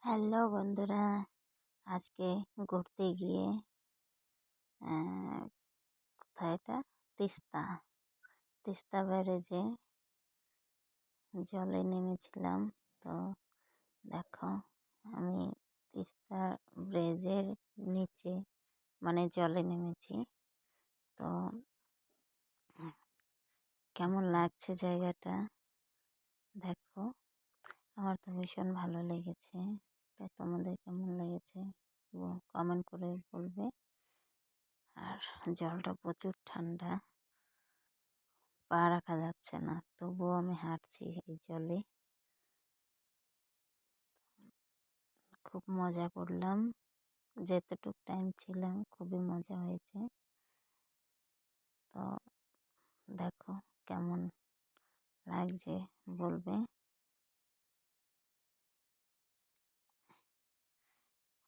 Hello বন্ধুরা, আজকে ঘুরতে গিয়ে কোথায় এটা তিস্তা তিস্তা ব্যারেজে জলে নেমেছিলাম। তো দেখো, আমি তিস্তা ব্যারেজের নিচে মানে জলে নেমেছি। তো কেমন লাগছে জায়গাটা দেখো। আমার তো ভীষণ ভালো লেগেছে। তো তোমাদের কেমন লেগেছে কমেন্ট করে বলবে। আর জলটা প্রচুর ঠান্ডা, পা রাখা যাচ্ছে না, তবুও আমি হাঁটছি এই জলে। খুব মজা করলাম, যেতটুক টাইম ছিলাম খুবই মজা হয়েছে। তো দেখো কেমন লাগছে বলবে।